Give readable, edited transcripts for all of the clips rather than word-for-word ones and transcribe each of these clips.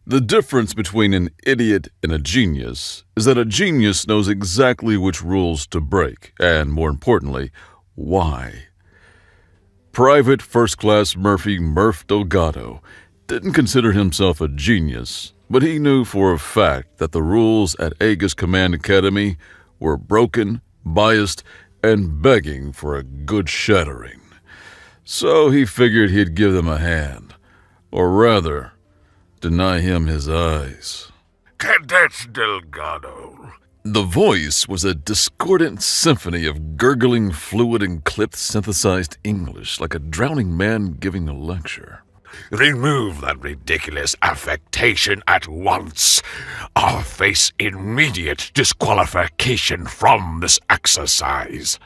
The difference between an idiot and a genius is that a genius knows exactly which rules to break, and more importantly, why. Private First Class Murphy Murph Delgado didn't consider himself a genius, but he knew for a fact that the rules at Aegis Command Academy were broken, biased, and begging for a good shattering. So he figured he'd give them a hand, or rather, deny him his eyes. Cadets Delgado. The voice was a discordant symphony of gurgling, fluid, and clipped synthesized English, like a drowning man giving a lecture. Remove that ridiculous affectation at once, or face immediate disqualification from this exercise.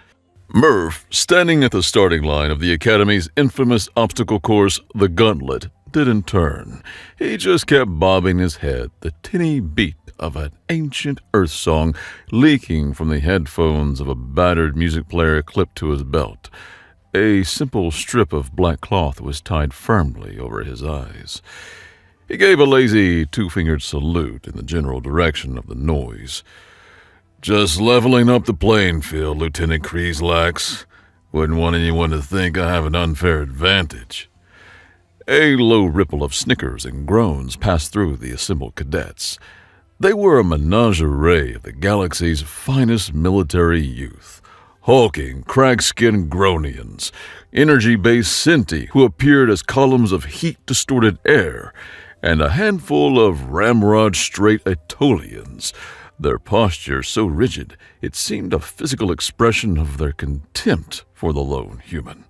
Murph, standing at the starting line of the Academy's infamous obstacle course, the Gauntlet, didn't turn. He just kept bobbing his head, the tinny beat of an ancient Earth song leaking from the headphones of a battered music player clipped to his belt. A simple strip of black cloth was tied firmly over his eyes. He gave a lazy two-fingered salute in the general direction of the noise. "Just leveling up the playing field, Lieutenant Kreeslax. Wouldn't want anyone to think I have an unfair advantage." A low ripple of snickers and groans passed through the assembled cadets. They were a menagerie of the galaxy's finest military youth. Hulking, crag-skinned Gronians, energy-based Sinti who appeared as columns of heat-distorted air, and a handful of ramrod-straight Aetolians, their posture so rigid it seemed a physical expression of their contempt for the lone human.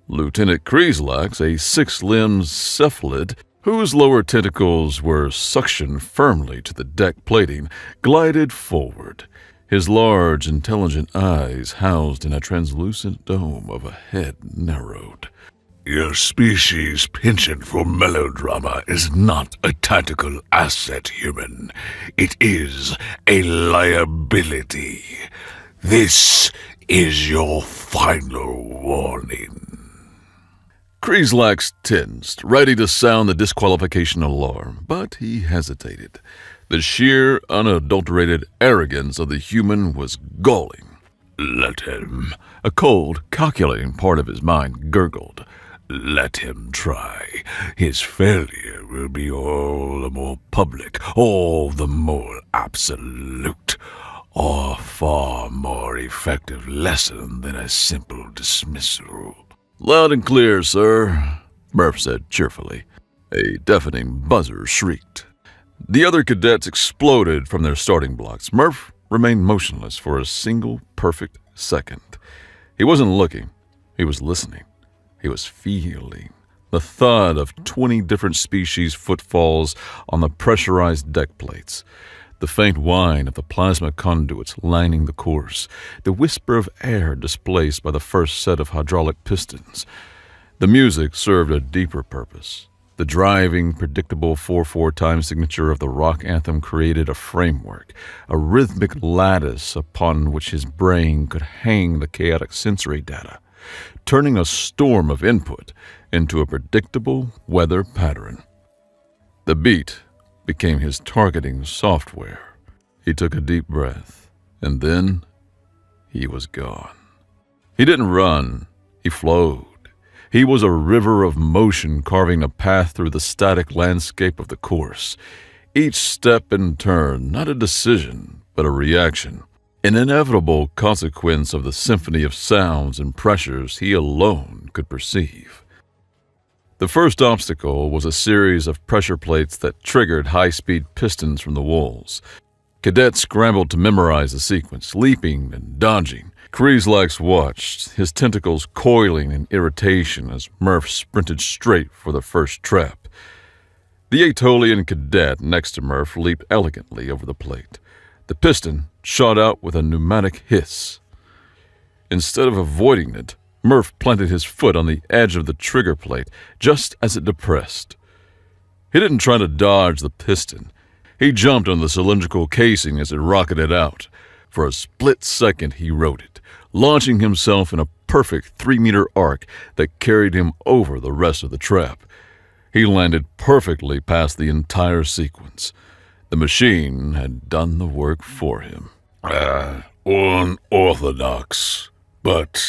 Lieutenant Kreeslax, a six-limbed cephalid whose lower tentacles were suctioned firmly to the deck plating, glided forward, his large, intelligent eyes housed in a translucent dome of a head narrowed. Your species' penchant for melodrama is not a tactical asset, human. It is a liability. This is your final warning. Kreeslax tensed, ready to sound the disqualification alarm, but he hesitated. The sheer, unadulterated arrogance of the human was galling. Let him. A cold, calculating part of his mind gurgled. Let him try. His failure will be all the more public, all the more absolute, a far more effective lesson than a simple dismissal. "Loud and clear, sir," Murph said cheerfully. A deafening buzzer shrieked. The other cadets exploded from their starting blocks. Murph remained motionless for a single perfect second. He wasn't looking. He was listening. He was feeling the thud of 20 different species footfalls on the pressurized deck plates, the faint whine of the plasma conduits lining the course, the whisper of air displaced by the first set of hydraulic pistons. The music served a deeper purpose. The driving, predictable 4/4 time signature of the rock anthem created a framework, a rhythmic lattice upon which his brain could hang the chaotic sensory data, turning a storm of input into a predictable weather pattern. The beat became his targeting software. He took a deep breath, and then he was gone. He didn't run, he flowed. He was a river of motion carving a path through the static landscape of the course. Each step and turn, not a decision, but a reaction, an inevitable consequence of the symphony of sounds and pressures he alone could perceive. The first obstacle was a series of pressure plates that triggered high-speed pistons from the walls. Cadets scrambled to memorize the sequence, leaping and dodging. Kreeslax watched, his tentacles coiling in irritation as Murph sprinted straight for the first trap. The Aetolian cadet next to Murph leaped elegantly over the plate. The piston shot out with a pneumatic hiss. Instead of avoiding it, Murph planted his foot on the edge of the trigger plate just as it depressed. He didn't try to dodge the piston. He jumped on the cylindrical casing as it rocketed out. For a split second he rode it, launching himself in a perfect 3-meter arc that carried him over the rest of the trap. He landed perfectly past the entire sequence. The machine had done the work for him. Unorthodox, but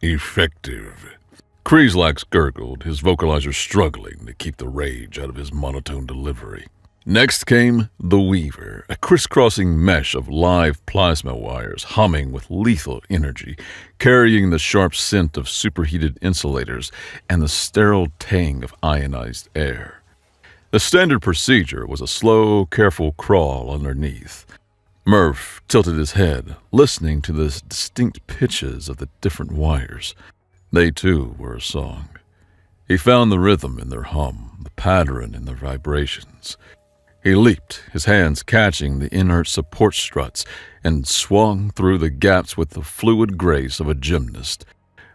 effective. Kreeslax gurgled, his vocalizer struggling to keep the rage out of his monotone delivery. Next came the Weaver, a crisscrossing mesh of live plasma wires humming with lethal energy, carrying the sharp scent of superheated insulators and the sterile tang of ionized air. The standard procedure was a slow, careful crawl underneath. Murph tilted his head, listening to the distinct pitches of the different wires. They, too, were a song. He found the rhythm in their hum, the pattern in their vibrations. He leaped, his hands catching the inert support struts, and swung through the gaps with the fluid grace of a gymnast,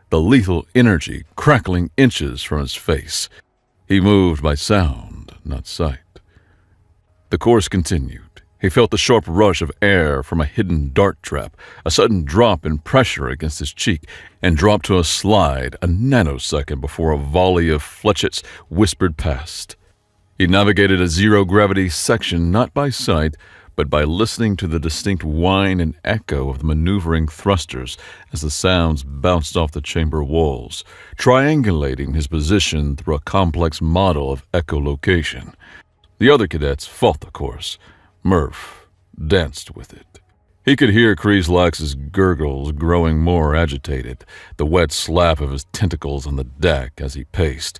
the lethal energy crackling inches from his face. He moved by sound, not sight. The course continued. He felt the sharp rush of air from a hidden dart trap, a sudden drop in pressure against his cheek, and dropped to a slide a nanosecond before a volley of fletchets whispered past. He navigated a zero-gravity section not by sight, but by listening to the distinct whine and echo of the maneuvering thrusters as the sounds bounced off the chamber walls, triangulating his position through a complex model of echolocation. The other cadets fought the course. Murph danced with it. He could hear Kreeslax's gurgles growing more agitated, the wet slap of his tentacles on the deck as he paced.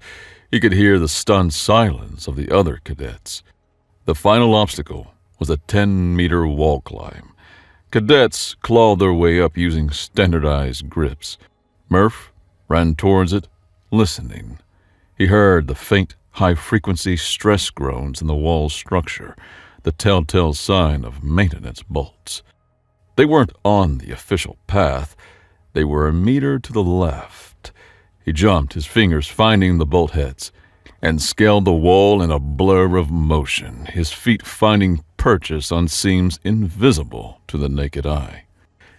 He could hear the stunned silence of the other cadets. The final obstacle was a 10-meter wall climb. Cadets clawed their way up using standardized grips. Murph ran towards it, listening. He heard the faint, high-frequency stress groans in the wall structure, the telltale sign of maintenance bolts. They weren't on the official path. They were a meter to the left. He jumped, his fingers finding the bolt heads, and scaled the wall in a blur of motion, his feet finding purchase on seams invisible to the naked eye.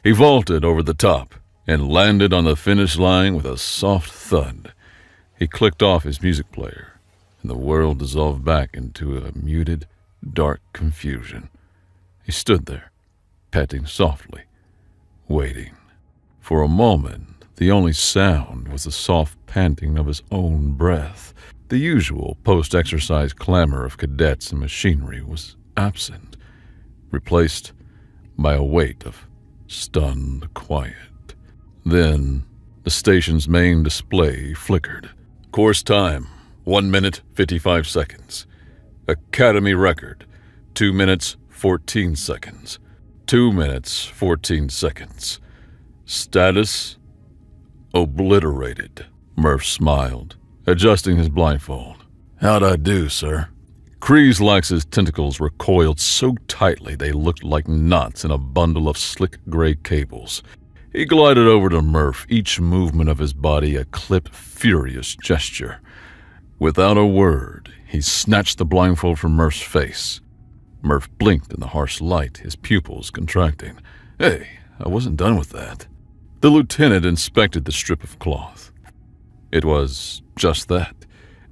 He vaulted over the top and landed on the finish line with a soft thud. He clicked off his music player, and the world dissolved back into a muted, dark confusion. He stood there, panting softly, waiting. For a moment, the only sound was the soft panting of his own breath. The usual post-exercise clamor of cadets and machinery was absent, replaced by a weight of stunned quiet. Then, the station's main display flickered. Course time, 1 minute, 55 seconds. Academy record, 2 minutes, 14 seconds. 2 minutes, 14 seconds. Status, obliterated. Murph smiled, adjusting his blindfold. How'd I do, sir? Kreeslax's tentacles were coiled so tightly they looked like knots in a bundle of slick gray cables. He glided over to Murph, each movement of his body a clipped, furious gesture. Without a word, he snatched the blindfold from Murph's face. Murph blinked in the harsh light, his pupils contracting. Hey, I wasn't done with that. The lieutenant inspected the strip of cloth. It was just that,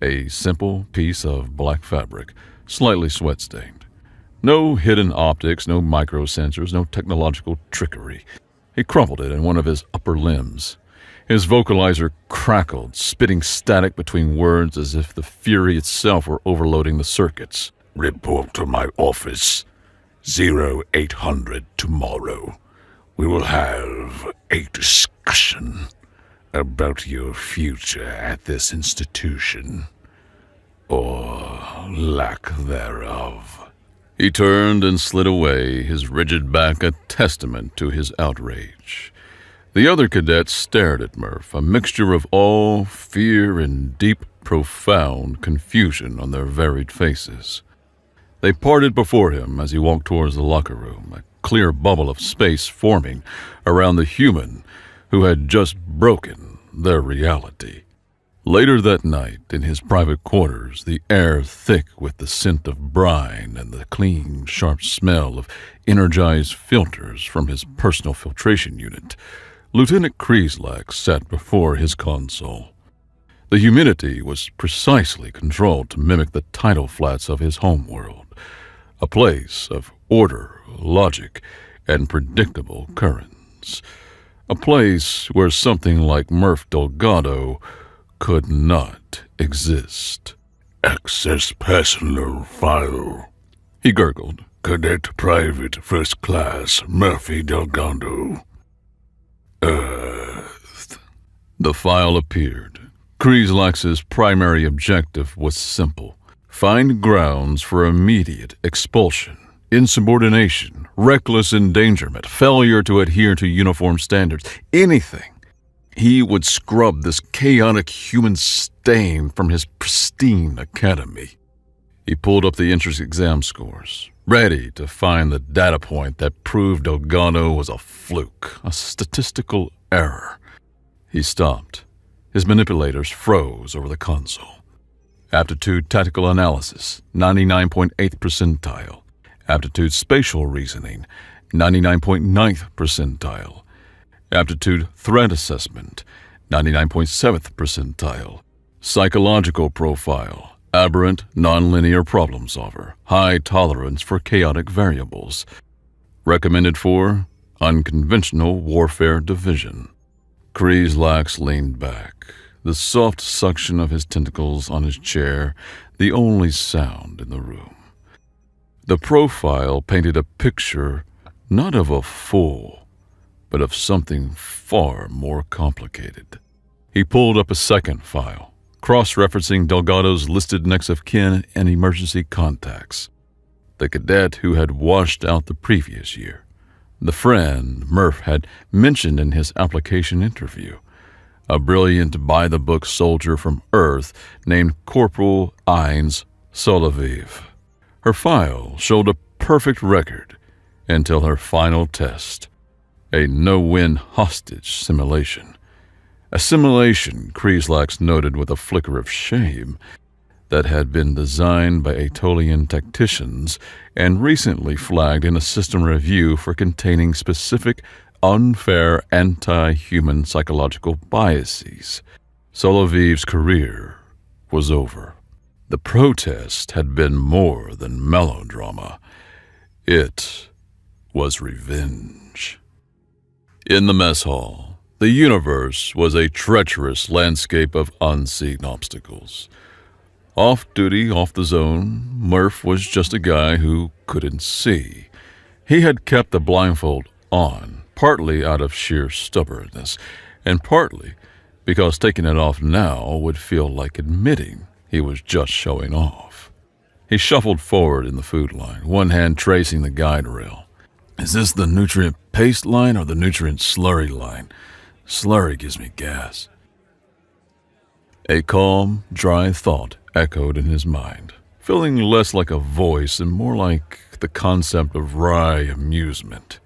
a simple piece of black fabric, slightly sweat-stained. No hidden optics, no microsensors, no technological trickery. He crumpled it in one of his upper limbs. His vocalizer crackled, spitting static between words as if the fury itself were overloading the circuits. Report to my office. 0800 tomorrow. We will have a discussion about your future at this institution, or lack thereof. He turned and slid away, his rigid back a testament to his outrage. The other cadets stared at Murph, a mixture of awe, fear, and deep, profound confusion on their varied faces. They parted before him as he walked towards the locker room, a clear bubble of space forming around the human who had just broken their reality. Later that night, in his private quarters, the air thick with the scent of brine and the clean, sharp smell of energized filters from his personal filtration unit, Lieutenant Kreeslax sat before his console. The humidity was precisely controlled to mimic the tidal flats of his homeworld, a place of order, logic, and predictable currents. A place where something like Murph Delgado could not exist. Access personal file. He gurgled. Cadet Private First Class Murphy Delgado. Earth. The file appeared. Kreeslax's primary objective was simple. Find grounds for immediate expulsion, insubordination, reckless endangerment, failure to adhere to uniform standards, anything. He would scrub this chaotic human stain from his pristine academy. He pulled up the entrance exam scores, ready to find the data point that proved Delgado was a fluke, a statistical error. He stopped. His manipulators froze over the console. Aptitude Tactical Analysis, 99.8th percentile. Aptitude Spatial Reasoning, 99.9th percentile. Aptitude Threat Assessment, 99.7th percentile. Psychological Profile, Aberrant Nonlinear Problem Solver, High Tolerance for Chaotic Variables. Recommended for Unconventional Warfare Division. Kreeslax leaned back, the soft suction of his tentacles on his chair the only sound in the room. The profile painted a picture not of a fool, but of something far more complicated. He pulled up a second file, cross-referencing Delgado's listed next of kin and emergency contacts. The cadet who had washed out the previous year. The friend Murph had mentioned in his application interview. A brilliant by-the-book soldier from Earth named Corporal Ines Soloviv. Her file showed a perfect record until her final test. A no-win hostage simulation. A simulation, Kreeslax noted with a flicker of shame, that had been designed by Aetolian tacticians and recently flagged in a system review for containing specific, unfair, anti-human psychological biases. Soloviv's career was over. The protest had been more than melodrama. It was revenge. In the mess hall, the universe was a treacherous landscape of unseen obstacles. Off-duty, off the zone, Murph was just a guy who couldn't see. He had kept the blindfold on, partly out of sheer stubbornness, and partly because taking it off now would feel like admitting he was just showing off. He shuffled forward in the food line, one hand tracing the guide rail. Is this the nutrient paste line or the nutrient slurry line? Slurry gives me gas. A calm, dry thought echoed in his mind, feeling less like a voice and more like the concept of wry amusement.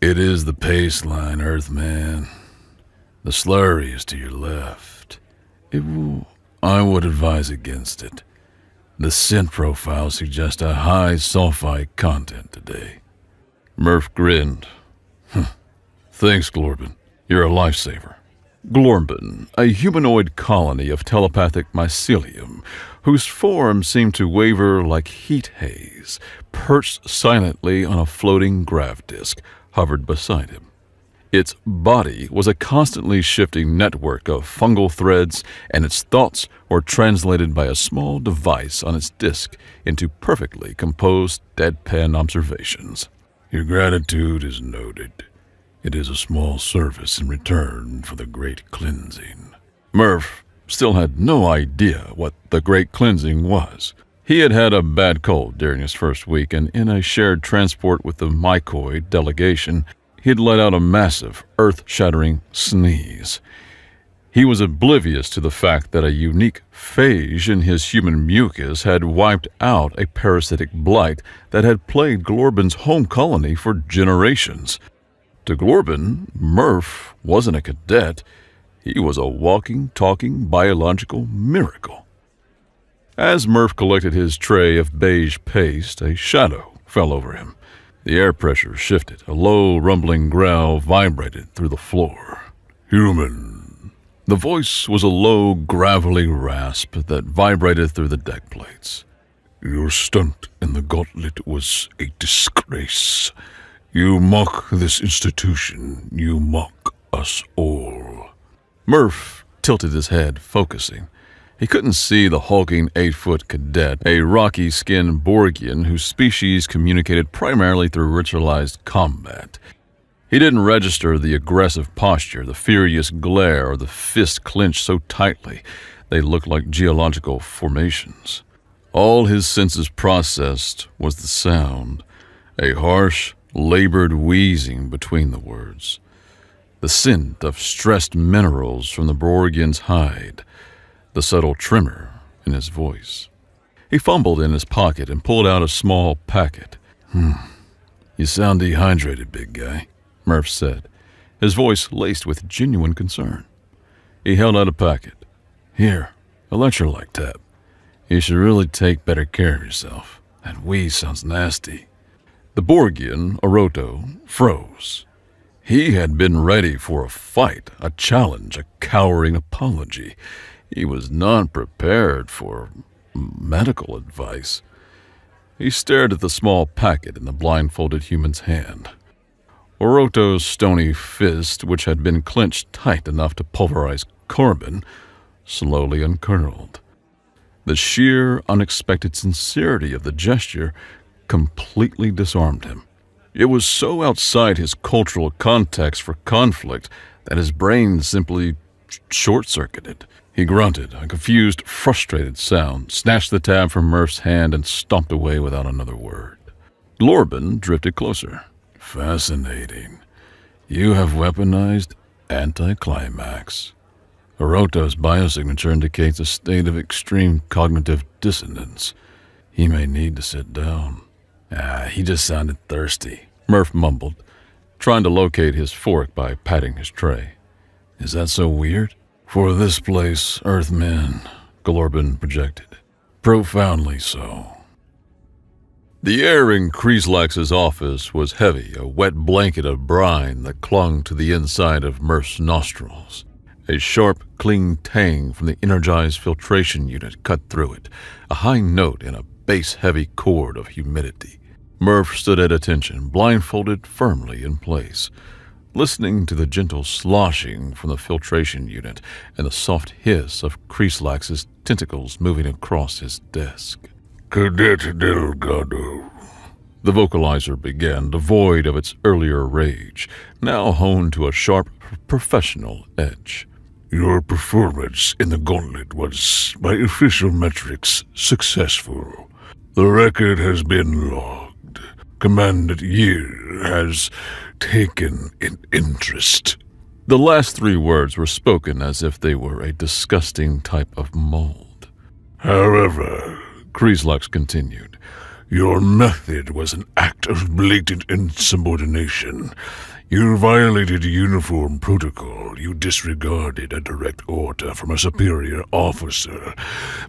It is the paste line, Earthman. The slurry is to your left. I would advise against it. The scent profile suggests a high sulfite content today. Murph grinned. Thanks, Glorbin. You're a lifesaver. Glorbin, a humanoid colony of telepathic mycelium, whose form seemed to waver like heat haze, perched silently on a floating grav disk, hovered beside him. Its body was a constantly shifting network of fungal threads, and its thoughts were translated by a small device on its disk into perfectly composed deadpan observations. Your gratitude is noted. It is a small service in return for the great cleansing. Murph still had no idea what the great cleansing was. He had had a bad cold during his first week, and in a shared transport with the mycoid delegation, he had let out a massive, earth-shattering sneeze. He was oblivious to the fact that a unique phage in his human mucus had wiped out a parasitic blight that had plagued Glorbin's home colony for generations. To Glorbin, Murph wasn't a cadet. He was a walking, talking, biological miracle. As Murph collected his tray of beige paste, a shadow fell over him. The air pressure shifted. A low, rumbling growl vibrated through the floor. Human. The voice was a low, gravelly rasp that vibrated through the deck plates. Your stunt in the gauntlet was a disgrace. You mock this institution. You mock us all. Murph tilted his head, focusing. He couldn't see the hulking 8-foot cadet, a rocky-skinned Borgian whose species communicated primarily through ritualized combat. He didn't register the aggressive posture, the furious glare, or the fists clenched so tightly they looked like geological formations. All his senses processed was the sound, a harsh, labored wheezing between the words. The scent of stressed minerals from the Borgian's hide, the subtle tremor in his voice. He fumbled in his pocket and pulled out a small packet. You sound dehydrated, big guy, Murph said, his voice laced with genuine concern. He held out a packet. Here, electrolyte tab. You should really take better care of yourself. That wheeze sounds nasty. The Borgian, Oroto, froze. He had been ready for a fight, a challenge, a cowering apology. He was not prepared for medical advice. He stared at the small packet in the blindfolded human's hand. Oroto's stony fist, which had been clenched tight enough to pulverize carbon, slowly uncurled. The sheer, unexpected sincerity of the gesture completely disarmed him. It was so outside his cultural context for conflict that his brain simply short-circuited. He grunted, a confused, frustrated sound, snatched the tab from Murph's hand, and stomped away without another word. Lorben drifted closer. Fascinating. You have weaponized anticlimax. Oroto's biosignature indicates a state of extreme cognitive dissonance. He may need to sit down. He just sounded thirsty, Murph mumbled, trying to locate his fork by patting his tray. Is that so weird? For this place, Earthmen, Glorben projected. Profoundly so. The air in Kreeslax's office was heavy, a wet blanket of brine that clung to the inside of Murph's nostrils. A sharp, clean tang from the energized filtration unit cut through it, a high note in a bass-heavy chord of humidity. Murph stood at attention, blindfolded firmly in place, listening to the gentle sloshing from the filtration unit and the soft hiss of Kreeslax's tentacles moving across his desk. Cadet Delgado, the vocalizer began, devoid of its earlier rage, now honed to a sharp, professional edge. Your performance in the gauntlet was, by official metrics, successful. The record has been logged. Commandant Year has taken an interest. The last 3 words were spoken as if they were a disgusting type of mold. However, Kreeslax continued, your method was an act of blatant insubordination. You violated uniform protocol. You disregarded a direct order from a superior officer.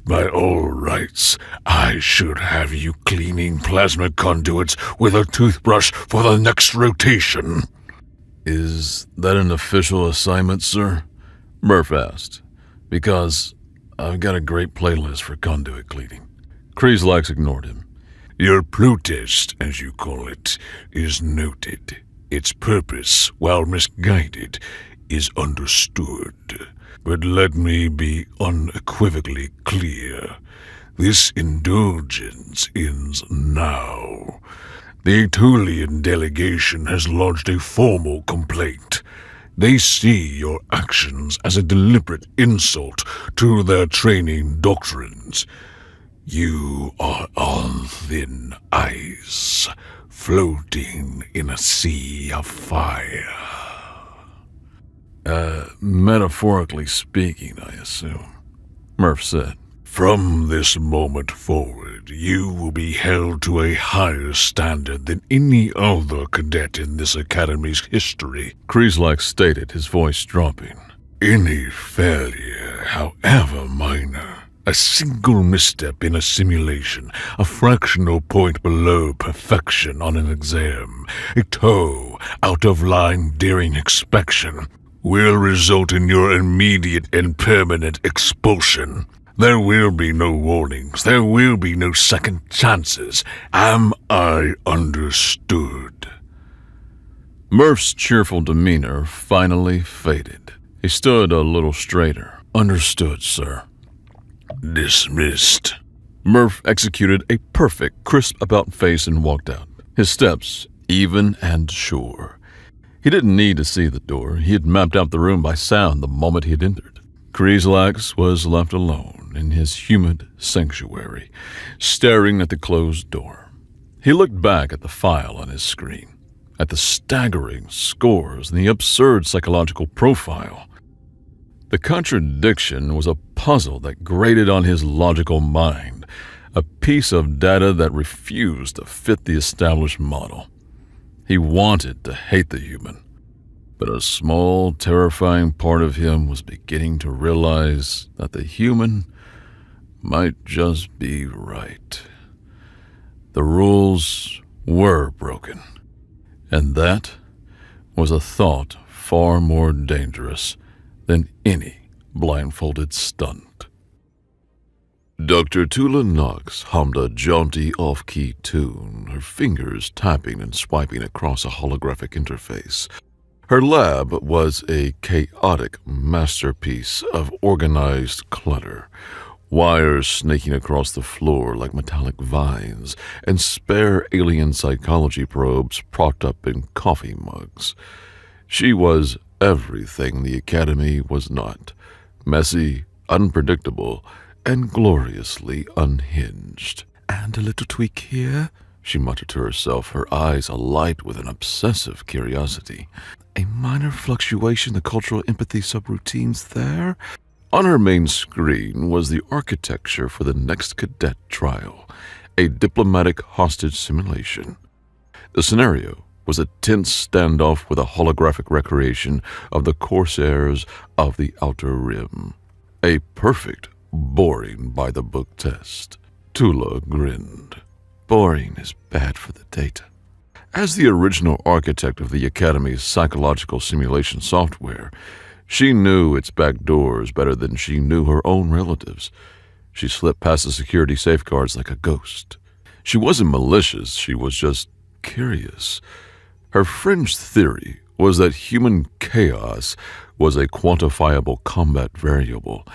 By all rights, I should have you cleaning plasma conduits with a toothbrush for the next rotation. Is that an official assignment, sir? Murph asked. Because I've got a great playlist for conduit cleaning. Kreeslax ignored him. Your protest, as you call it, is noted. Its purpose, while misguided, is understood. But let me be unequivocally clear. This indulgence ends now. The Aetolian delegation has lodged a formal complaint. They see your actions as a deliberate insult to their training doctrines. You are on thin ice, floating in a sea of fire. Metaphorically speaking, I assume, Murph said. From this moment forward, you will be held to a higher standard than any other cadet in this academy's history, Kreeslax stated, his voice dropping. Any failure, however minor, a single misstep in a simulation, a fractional point below perfection on an exam, a toe out of line during inspection, will result in your immediate and permanent expulsion. There will be no warnings. There will be no second chances. Am I understood? Murph's cheerful demeanor finally faded. He stood a little straighter. Understood, sir. Dismissed. Murph executed a perfect, crisp about-face and walked out. His steps even and sure. He didn't need to see the door. He had mapped out the room by sound the moment he had entered. Kreeslax was left alone in his humid sanctuary, staring at the closed door. He looked back at the file on his screen, at the staggering scores and the absurd psychological profile. The contradiction was a puzzle that grated on his logical mind, a piece of data that refused to fit the established model. He wanted to hate the human, but a small, terrifying part of him was beginning to realize that the human might just be right. The rules were broken, and that was a thought far more dangerous than any blindfolded stunt. Dr. Tula Knox hummed a jaunty off-key tune, her fingers tapping and swiping across a holographic interface. Her lab was a chaotic masterpiece of organized clutter, wires snaking across the floor like metallic vines, and spare alien psychology probes propped up in coffee mugs. She was everything the Academy was not: messy, unpredictable, and gloriously unhinged. And a little tweak here, she muttered to herself, her eyes alight with an obsessive curiosity. A minor fluctuation in the cultural empathy subroutines there. On her main screen was the architecture for the next cadet trial, a diplomatic hostage simulation. The scenario was a tense standoff with a holographic recreation of the corsairs of the Outer Rim. A perfect boring by the book test. Tula grinned. Boring is bad for the data. As the original architect of the Academy's psychological simulation software, she knew its back doors better than she knew her own relatives. She slipped past the security safeguards like a ghost. She wasn't malicious, she was just curious. Her fringe theory was that human chaos was a quantifiable combat variable,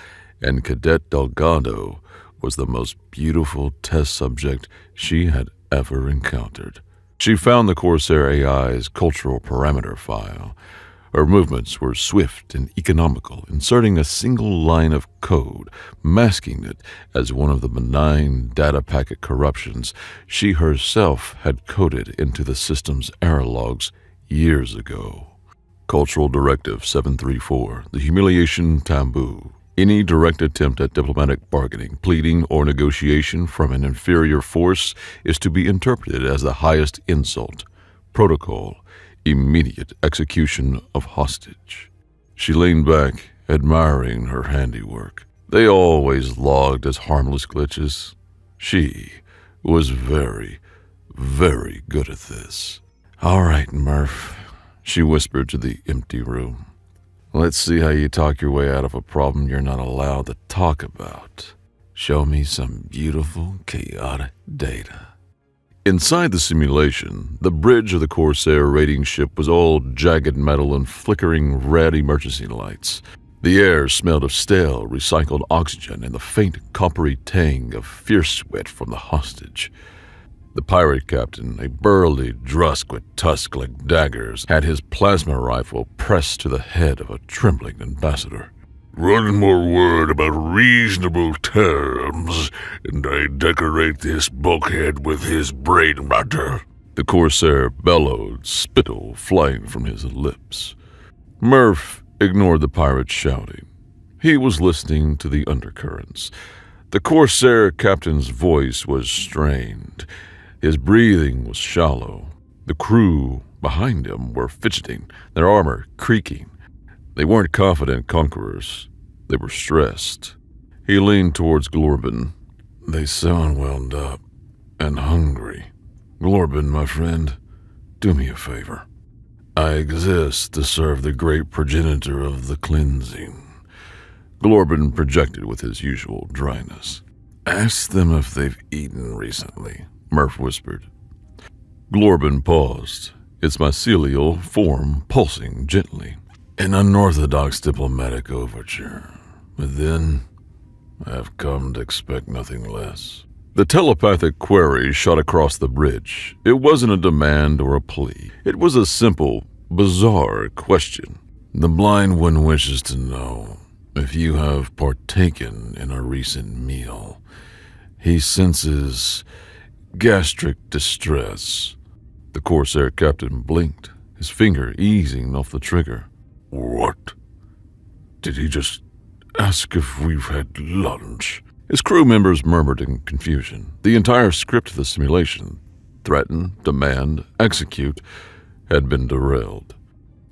and Cadet Delgado was the most beautiful test subject she had ever encountered. She found the Corsair AI's cultural parameter file. Her movements were swift and economical, inserting a single line of code, masking it as one of the benign data packet corruptions she herself had coded into the system's error logs years ago. Cultural Directive 734, the humiliation taboo. Any direct attempt at diplomatic bargaining, pleading, or negotiation from an inferior force is to be interpreted as the highest insult. Protocol: immediate execution of hostage. She leaned back, admiring her handiwork. They always logged as harmless glitches. She was very, very good at this. All right, Murph, she whispered to the empty room. Let's see how you talk your way out of a problem you're not allowed to talk about. Show me some beautiful, chaotic data. Inside the simulation, the bridge of the Corsair raiding ship was all jagged metal and flickering red emergency lights. The air smelled of stale, recycled oxygen and the faint, coppery tang of fierce sweat from the hostage. The pirate captain, a burly drusk with tusks like daggers, had his plasma rifle pressed to the head of a trembling ambassador. One more word about reasonable terms, and I decorate this bulkhead with his brain matter. The Corsair bellowed, spittle flying from his lips. Murph ignored the pirate's shouting. He was listening to the undercurrents. The Corsair captain's voice was strained. His breathing was shallow. The crew behind him were fidgeting, their armor creaking. They weren't confident conquerors. They were stressed. He leaned towards Glorbin. They sound wound up and hungry. Glorbin, my friend, do me a favor. I exist to serve the great progenitor of the cleansing. Glorben projected with his usual dryness. Ask them if they've eaten recently, Murph whispered. Glorben paused, its mycelial form pulsing gently. An unorthodox diplomatic overture, but then I've come to expect nothing less. The telepathic query shot across the bridge. It wasn't a demand or a plea. It was a simple, bizarre question. The blind one wishes to know if you have partaken in a recent meal. He senses gastric distress. The Corsair captain blinked, his finger easing off the trigger. What? Did he just ask if we've had lunch? His crew members murmured in confusion. The entire script of the simulation, threaten, demand, execute, had been derailed.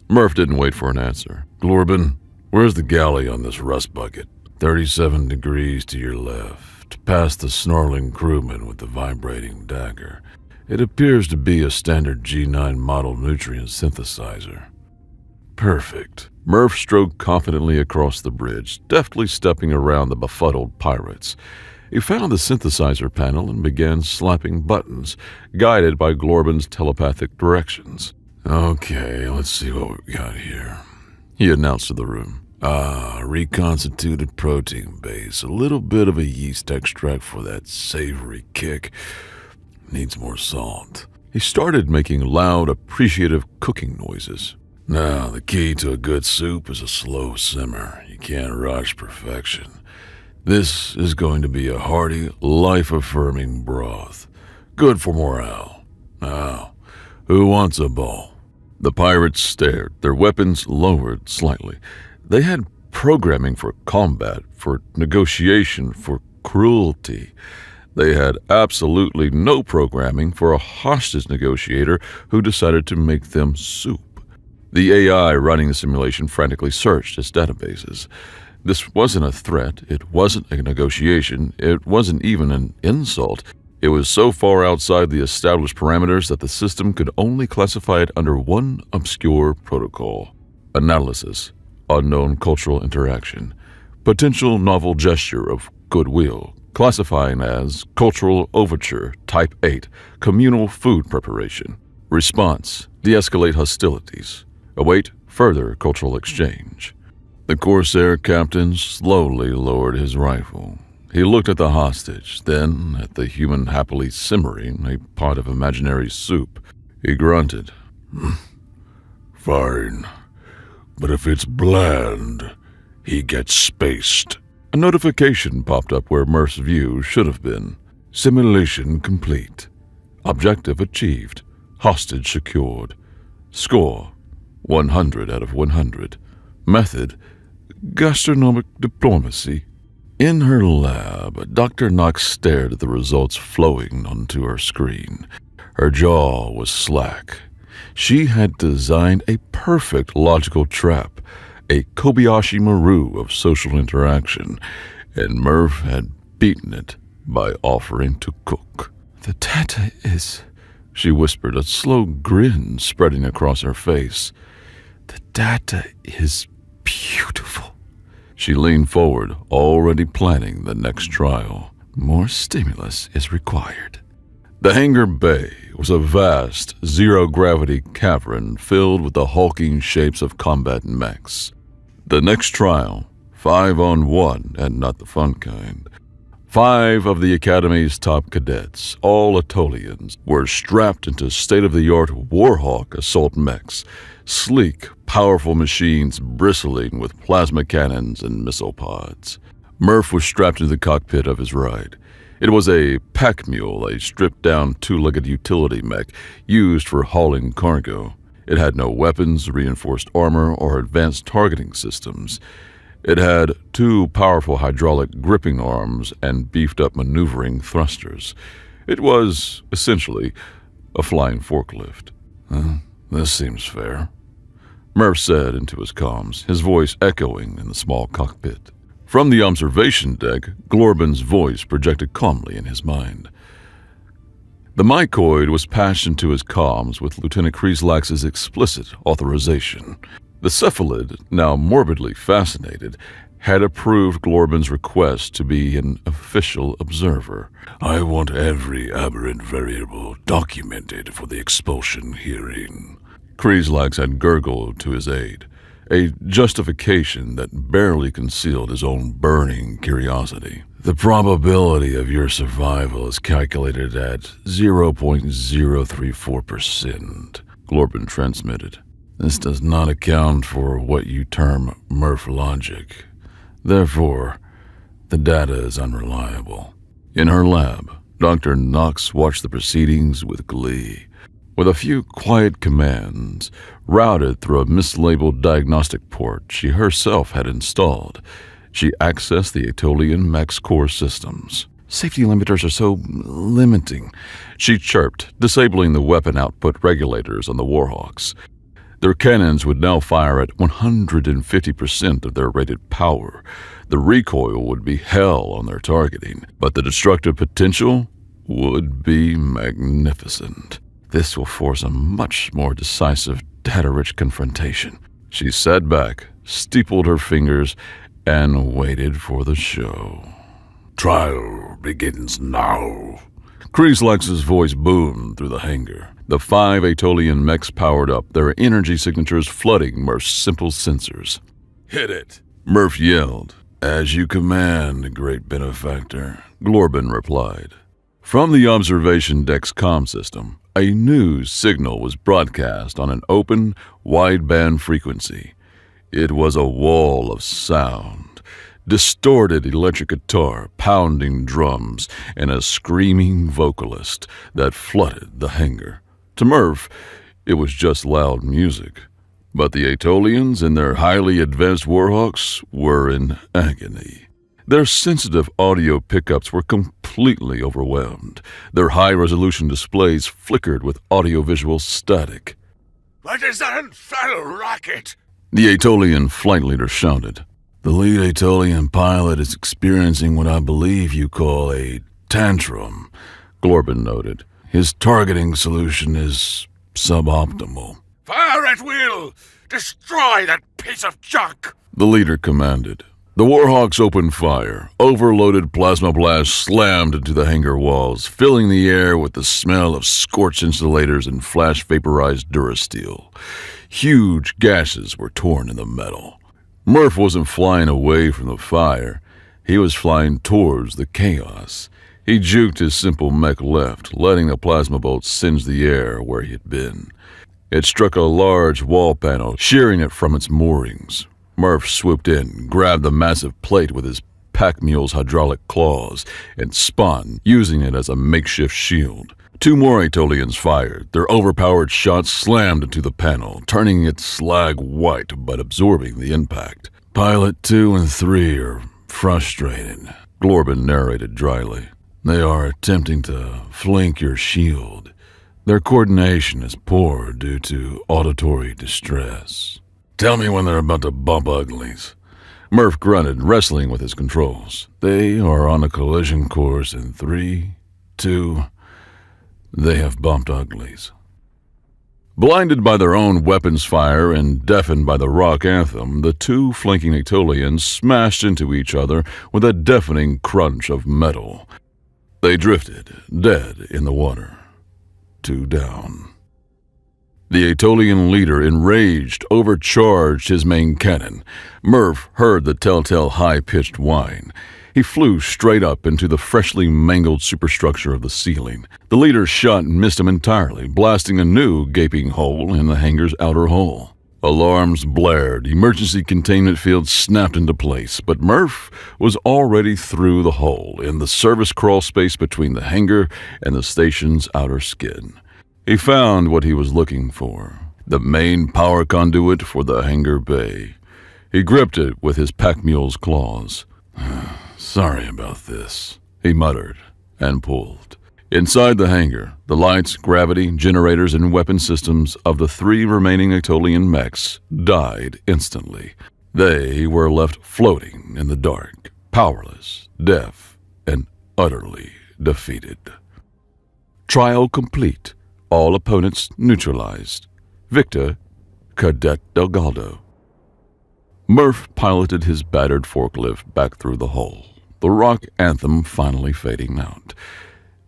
Murph didn't wait for an answer. Glorben, where's the galley on this rust bucket? 37 degrees to your left, past the snarling crewman with the vibrating dagger. It appears to be a standard G9 model nutrient synthesizer. Perfect. Murph strode confidently across the bridge, deftly stepping around the befuddled pirates. He found the synthesizer panel and began slapping buttons, guided by Glorben's telepathic directions. Okay, let's see what we've got here, he announced to the room. Reconstituted protein base, a little bit of a yeast extract for that savory kick. Needs more salt. He started making loud, appreciative cooking noises. Now, the key to a good soup is a slow simmer. You can't rush perfection. This is going to be a hearty, life-affirming broth. Good for morale. Now, who wants a bowl? The pirates stared, their weapons lowered slightly. They had programming for combat, for negotiation, for cruelty. They had absolutely no programming for a hostage negotiator who decided to make them soup. The AI running the simulation frantically searched its databases. This wasn't a threat, it wasn't a negotiation, it wasn't even an insult. It was so far outside the established parameters that the system could only classify it under one obscure protocol. Analysis, unknown cultural interaction, potential novel gesture of goodwill, classifying as cultural overture, type 8, communal food preparation. Response, de-escalate hostilities. Await further cultural exchange. The Corsair captain slowly lowered his rifle. He looked at the hostage, then at the human happily simmering a pot of imaginary soup. He grunted. Fine, but if it's bland, he gets spaced. A notification popped up where Murph's view should have been. Simulation complete. Objective achieved. Hostage secured. Score, 100 out of 100. Method, gastronomic diplomacy. In her lab, Dr. Knox stared at the results flowing onto her screen. Her jaw was slack. She had designed a perfect logical trap, a Kobayashi Maru of social interaction, and Murph had beaten it by offering to cook. The data is, she whispered, a slow grin spreading across her face. The data is beautiful. She leaned forward, already planning the next trial. More stimulus is required. The hangar bay was a vast, zero-gravity cavern filled with the hulking shapes of combat mechs. The next trial, 5-on-1 and not the fun kind. 5 of the Academy's top cadets, all Atolians, were strapped into state-of-the-art Warhawk assault mechs, sleek, powerful machines bristling with plasma cannons and missile pods. Murph was strapped into the cockpit of his ride. It was a pack mule, a stripped-down two-legged utility mech used for hauling cargo. It had no weapons, reinforced armor, or advanced targeting systems. It had 2 powerful hydraulic gripping arms and beefed-up maneuvering thrusters. It was, essentially, a flying forklift. This seems fair, Murph said into his comms, his voice echoing in the small cockpit. From the observation deck, Glorben's voice projected calmly in his mind. The mycoid was patched into his comms with Lieutenant Kreeslax's explicit authorization. The cephalid, now morbidly fascinated, had approved Glorben's request to be an official observer. I want every aberrant variable documented for the expulsion hearing. Kreeslax had gurgled to his aide, a justification that barely concealed his own burning curiosity. The probability of your survival is calculated at 0.034%, Glorben transmitted. This does not account for what you term Murph logic. Therefore, the data is unreliable. In her lab, Dr. Knox watched the proceedings with glee. With a few quiet commands, routed through a mislabeled diagnostic port she herself had installed, she accessed the Aetolian Max Core systems. "Safety limiters are so limiting," she chirped, disabling the weapon output regulators on the Warhawks. Their cannons would now fire at 150% of their rated power. The recoil would be hell on their targeting, but the destructive potential would be magnificent. "This will force a much more decisive, data-rich confrontation." She sat back, steepled her fingers, and waited for the show. "Trial begins now." Kreeslax's voice boomed through the hangar. The 5 Aetolian mechs powered up, their energy signatures flooding Murph's simple sensors. "Hit it," Murph yelled. "As you command, great benefactor," Glorben replied. From the observation deck's comm system, a news signal was broadcast on an open, wideband frequency. It was a wall of sound. Distorted electric guitar, pounding drums, and a screaming vocalist that flooded the hangar. To Murph, it was just loud music. But the Aetolians and their highly advanced Warhawks were in agony. Their sensitive audio pickups were completely overwhelmed. Their high-resolution displays flickered with audiovisual static. "What is that infernal racket?" The Aetolian flight leader shouted. "The lead Aetolian pilot is experiencing what I believe you call a tantrum," Glorben noted. "His targeting solution is suboptimal." "Fire at will! Destroy that piece of junk!" the leader commanded. The Warhawks opened fire. Overloaded plasma blasts slammed into the hangar walls, filling the air with the smell of scorched insulators and flash-vaporized durasteel. Huge gashes were torn in the metal. Murph wasn't flying away from the fire. He was flying towards the chaos. He juked his simple mech left, letting the plasma bolt singe the air where he had been. It struck a large wall panel, shearing it from its moorings. Murph swooped in, grabbed the massive plate with his pack mule's hydraulic claws, and spun, using it as a makeshift shield. 2 more Aetolians fired. Their overpowered shots slammed into the panel, turning it slag white but absorbing the impact. "Pilot 2 and 3 are frustrated," Glorben narrated dryly. "They are attempting to flank your shield. Their coordination is poor due to auditory distress. Tell me when they're about to bump uglies." Murph grunted, wrestling with his controls. "They are on a collision course in 3, 2... They have bumped uglies." Blinded by their own weapons fire and deafened by the rock anthem, the 2 flanking Aetolians smashed into each other with a deafening crunch of metal. They drifted, dead in the water. 2 down. The Aetolian leader, enraged, overcharged his main cannon. Murph heard the telltale high-pitched whine. He flew straight up into the freshly mangled superstructure of the ceiling. The leader's shot missed him entirely, blasting a new gaping hole in the hangar's outer hull. Alarms blared, emergency containment fields snapped into place, but Murph was already through the hole, in the service crawl space between the hangar and the station's outer skin. He found what he was looking for, the main power conduit for the hangar bay. He gripped it with his pack mule's claws. "Sorry about this," he muttered, and pulled. Inside the hangar, the lights, gravity, generators, and weapon systems of the 3 remaining Aetolian mechs died instantly. They were left floating in the dark, powerless, deaf, and utterly defeated. Trial complete. All opponents neutralized. Victor, Cadet Delgado. Murph piloted his battered forklift back through the hole, the rock anthem finally fading out.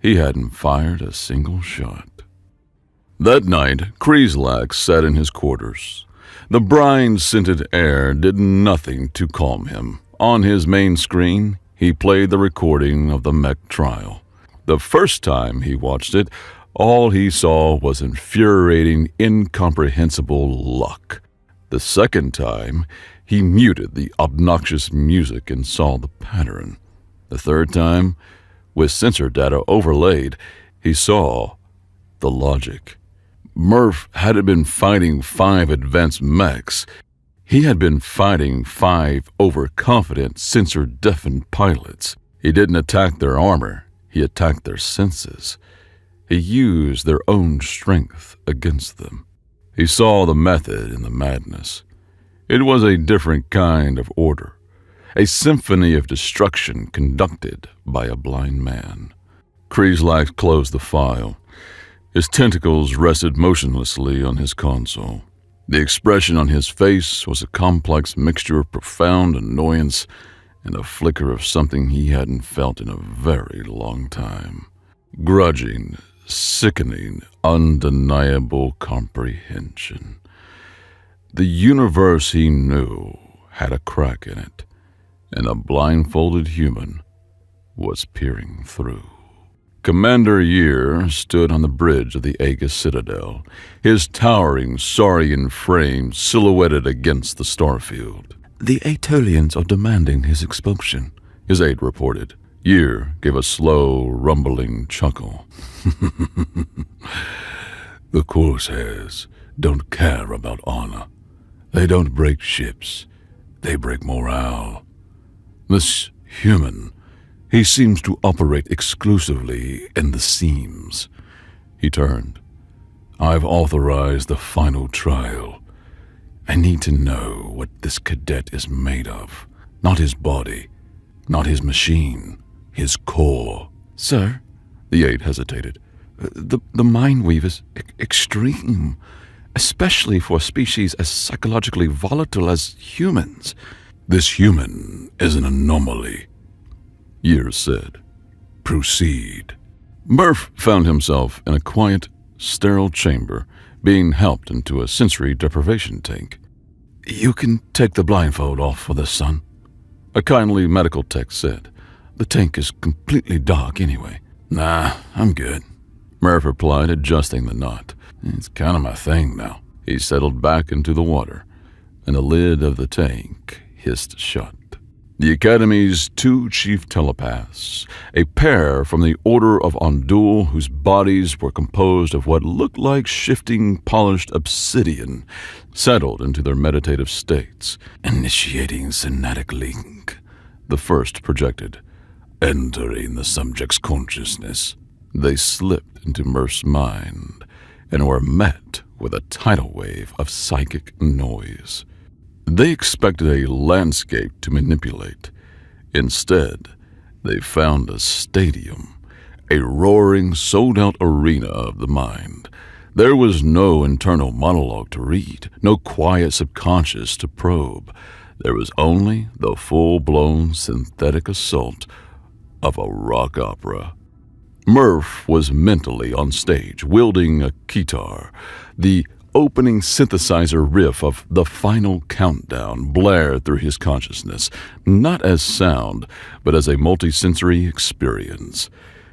He hadn't fired a single shot. That night, Kreeslak sat in his quarters. The brine-scented air did nothing to calm him. On his main screen, he played the recording of the mech trial. The first time he watched it, all he saw was infuriating, incomprehensible luck. The second time, he muted the obnoxious music and saw the pattern. The third time, with sensor data overlaid, he saw the logic. Murph hadn't been fighting 5 advanced mechs. He had been fighting 5 overconfident, sensor-deafened pilots. He didn't attack their armor. He attacked their senses. He used their own strength against them. He saw the method in the madness. It was a different kind of order, a symphony of destruction conducted by a blind man. Kreeslak closed the file. His tentacles rested motionlessly on his console. The expression on his face was a complex mixture of profound annoyance and a flicker of something he hadn't felt in a very long time. Grudging, sickening, undeniable comprehension. The universe he knew had a crack in it, and a blindfolded human was peering through. Commander Year stood on the bridge of the Aegis Citadel, his towering saurian frame silhouetted against the starfield. "The Aetolians are demanding his expulsion," his aide reported. Year gave a slow, rumbling chuckle. The Corsairs don't care about honor. They don't break ships. They break morale. This human, he seems to operate exclusively in the seams. He turned. "I've authorized the final trial. I need to know what this cadet is made of. Not his body, not his machine, his core." "Sir," the aide hesitated, the mind weave is extreme, especially for a species as psychologically volatile as humans." "This human is an anomaly," Year said. "Proceed." Murph found himself in a quiet, sterile chamber, being helped into a sensory deprivation tank. "You can take the blindfold off for this, son," a kindly medical tech said. "The tank is completely dark anyway." "Nah, I'm good," Murph replied, adjusting the knot. "It's kind of my thing now." He settled back into the water, and the lid of the tank hissed shut. The Academy's 2 chief telepaths, a pair from the Order of Ondul whose bodies were composed of what looked like shifting, polished obsidian, settled into their meditative states. "Initiating synaptic link," the first projected. "Entering the subject's consciousness." They slipped into Murph's mind and were met with a tidal wave of psychic noise. They expected a landscape to manipulate. Instead, they found a stadium, a roaring, sold-out arena of the mind. There was no internal monologue to read, no quiet subconscious to probe. There was only the full-blown synthetic assault of a rock opera. Murph was mentally on stage, wielding a guitar. The opening synthesizer riff of The Final Countdown blared through his consciousness, not as sound, but as a multisensory experience.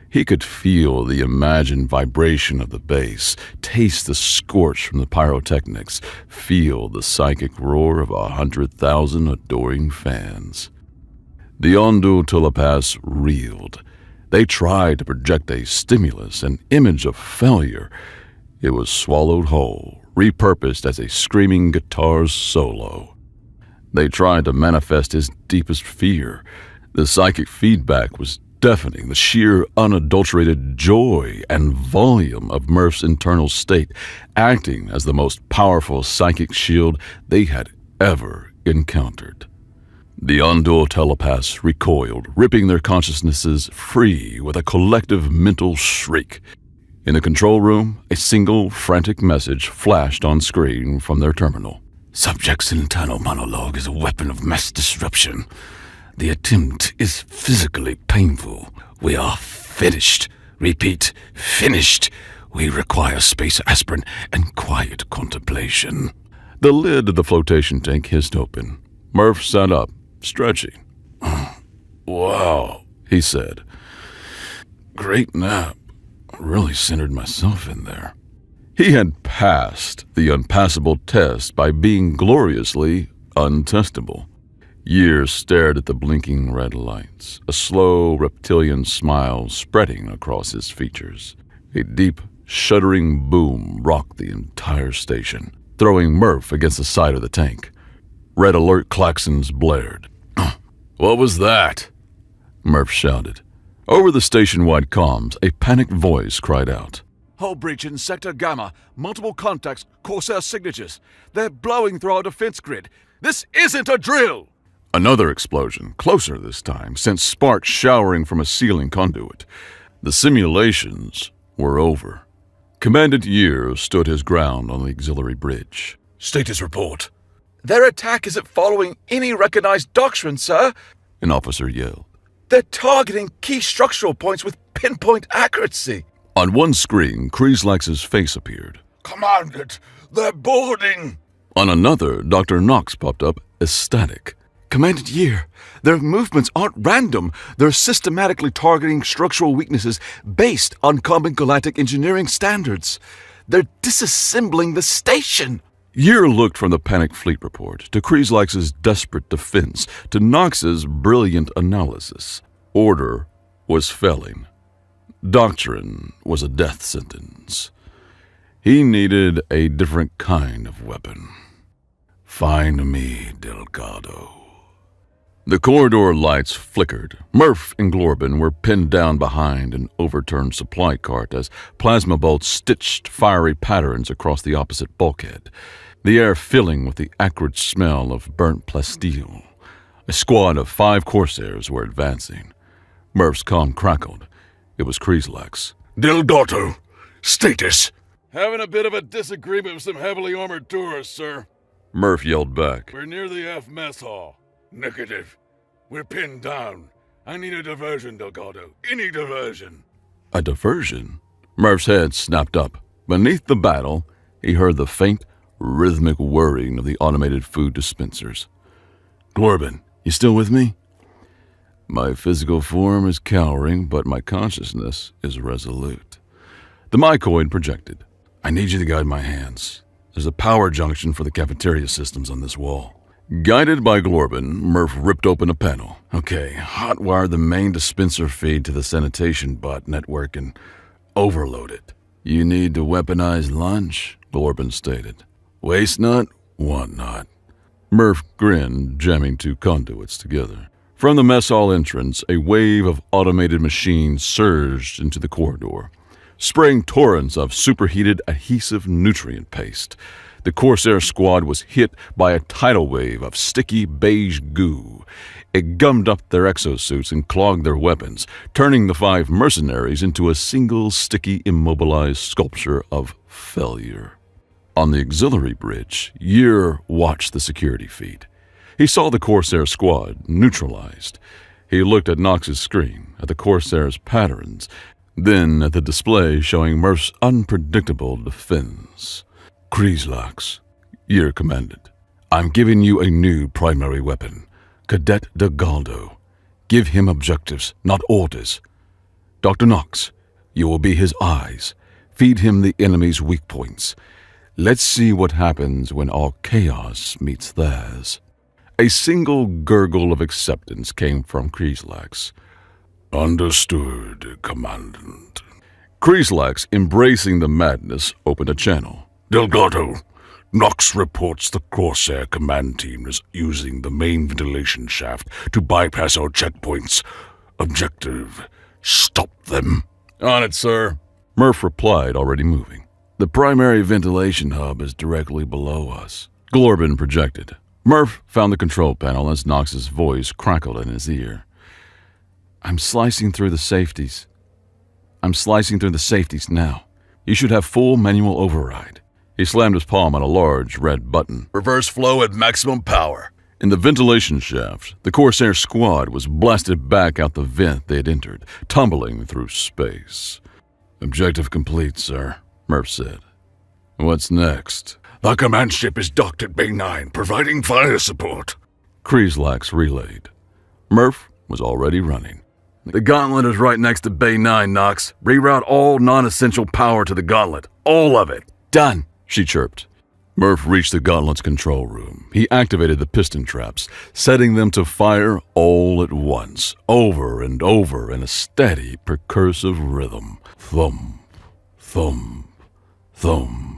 He could feel the imagined vibration of the bass, taste the scorch from the pyrotechnics, feel the psychic roar of 100,000 adoring fans. The Ondul telepaths reeled. They tried to project a stimulus, an image of failure. It was swallowed whole, repurposed as a screaming guitar solo. They tried to manifest his deepest fear. The psychic feedback was deafening, the sheer unadulterated joy and volume of Murph's internal state, acting as the most powerful psychic shield they had ever encountered. The Ondul telepaths recoiled, ripping their consciousnesses free with a collective mental shriek. In the control room, a single frantic message flashed on screen from their terminal. Subject's internal monologue is a weapon of mass disruption. The attempt is physically painful. We are finished. Repeat, finished. We require space aspirin and quiet contemplation. The lid of the flotation tank hissed open. Murph sat up, stretching. Wow, he said. Great nap. Really centered myself in there. He had passed the unpassable test by being gloriously untestable. Years stared at the blinking red lights, a slow reptilian smile spreading across his features. A deep, shuddering boom rocked the entire station, throwing Murph against the side of the tank. Red alert klaxons blared. What was that? Murph shouted. Over the station-wide comms, a panicked voice cried out. Hull breach in Sector Gamma. Multiple contacts, Corsair signatures. They're blowing through our defense grid. This isn't a drill! Another explosion, closer this time, sent sparks showering from a ceiling conduit. The simulations were over. Commandant Year stood his ground on the auxiliary bridge. Status report. Their attack isn't following any recognized doctrine, sir. An officer yelled. They're targeting key structural points with pinpoint accuracy. On one screen, Kreeslax's face appeared. Commandant, they're boarding. On another, Dr. Knox popped up, ecstatic. Commandant Year, their movements aren't random. They're systematically targeting structural weaknesses based on common galactic engineering standards. They're disassembling the station. Year looked from the panicked fleet report to Kreeslax's desperate defense to Knox's brilliant analysis. Order was failing. Doctrine was a death sentence. He needed a different kind of weapon. Find me, Delgado. The corridor lights flickered. Murph and Glorbin were pinned down behind an overturned supply cart as plasma bolts stitched fiery patterns across the opposite bulkhead, the air filling with the acrid smell of burnt plasteel. A squad of 5 Corsairs were advancing. Murph's comm crackled. It was Kreeslax. Delgado, status. Having a bit of a disagreement with some heavily armored tourists, sir. Murph yelled back. We're near the F mess hall. Negative. We're pinned down. I need a diversion, Delgado. Any diversion. A diversion? Murph's head snapped up. Beneath the battle, he heard the faint, rhythmic whirring of the automated food dispensers. Glorbin, you still with me? My physical form is cowering, but my consciousness is resolute. The mycoid projected. I need you to guide my hands. There's a power junction for the cafeteria systems on this wall. Guided by Glorbin, Murph ripped open a panel. Okay, hotwire the main dispenser feed to the sanitation bot network and overload it. You need to weaponize lunch, Glorbin stated. Waste nut, want not. Murph grinned, jamming 2 conduits together. From the mess hall entrance, a wave of automated machines surged into the corridor, spraying torrents of superheated adhesive nutrient paste. The Corsair squad was hit by a tidal wave of sticky beige goo. It gummed up their exosuits and clogged their weapons, turning the 5 mercenaries into a single sticky, immobilized sculpture of failure. On the auxiliary bridge, Year watched the security feed. He saw the Corsair squad neutralized. He looked at Knox's screen, at the Corsair's patterns, then at the display showing Murph's unpredictable defense. Kreeslax, Year commanded. I'm giving you a new primary weapon, Cadet Delgado. Give him objectives, not orders. Dr. Knox, you will be his eyes. Feed him the enemy's weak points. Let's see what happens when all chaos meets theirs. A single gurgle of acceptance came from Kreeslax. Understood, Commandant. Kreeslax, embracing the madness, opened a channel. Delgado, Knox reports the Corsair command team is using the main ventilation shaft to bypass our checkpoints. Objective, stop them. On it, sir. Murph replied, already moving. The primary ventilation hub is directly below us. Glorbin projected. Murph found the control panel as Knox's voice crackled in his ear. I'm slicing through the safeties now. You should have full manual override. He slammed his palm on a large red button. Reverse flow at maximum power. In the ventilation shaft, the Corsair squad was blasted back out the vent they had entered, tumbling through space. Objective complete, sir, Murph said. What's next? The command ship is docked at Bay 9, providing fire support. Kreeslax relayed. Murph was already running. The gauntlet is right next to Bay 9, Knox. Reroute all non-essential power to the gauntlet. All of it. Done, she chirped. Murph reached the gauntlet's control room. He activated the piston traps, setting them to fire all at once, over and over in a steady, percussive rhythm. Thump, thump, thump.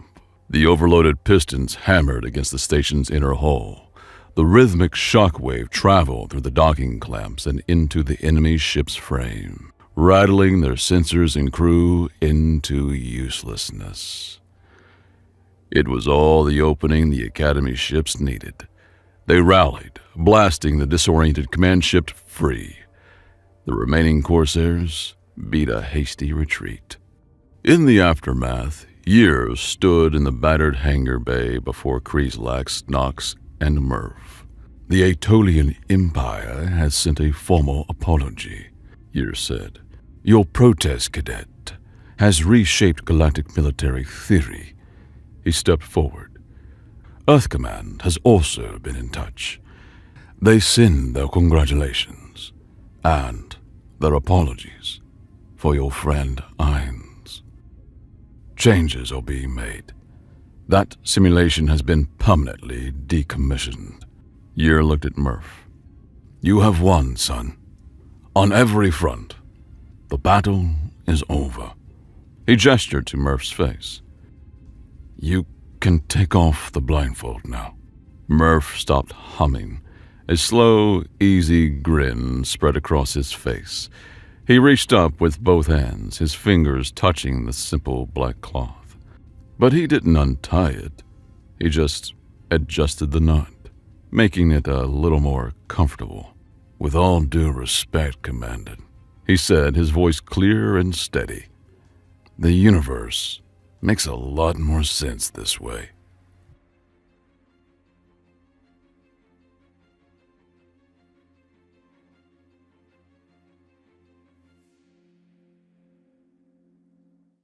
The overloaded pistons hammered against the station's inner hull. The rhythmic shockwave traveled through the docking clamps and into the enemy ship's frame, rattling their sensors and crew into uselessness. It was all the opening the Academy ships needed. They rallied, blasting the disoriented command ship free. The remaining Corsairs beat a hasty retreat. In the aftermath, Years stood in the battered hangar bay before Kreeslax, Knox, and Murph. The Aetolian Empire has sent a formal apology, Years said. Your protest, cadet, has reshaped galactic military theory. He stepped forward. Earth Command has also been in touch. They send their congratulations and their apologies for your friend Ainz. Changes are being made. That simulation has been permanently decommissioned. Year looked at Murph. You have won, son. On every front. The battle is over. He gestured to Murph's face. You can take off the blindfold now. Murph stopped humming. A slow, easy grin spread across his face. He reached up with both hands, his fingers touching the simple black cloth. But he didn't untie it. He just adjusted the knot, making it a little more comfortable. With all due respect, Commander, he said, his voice clear and steady. The universe makes a lot more sense this way.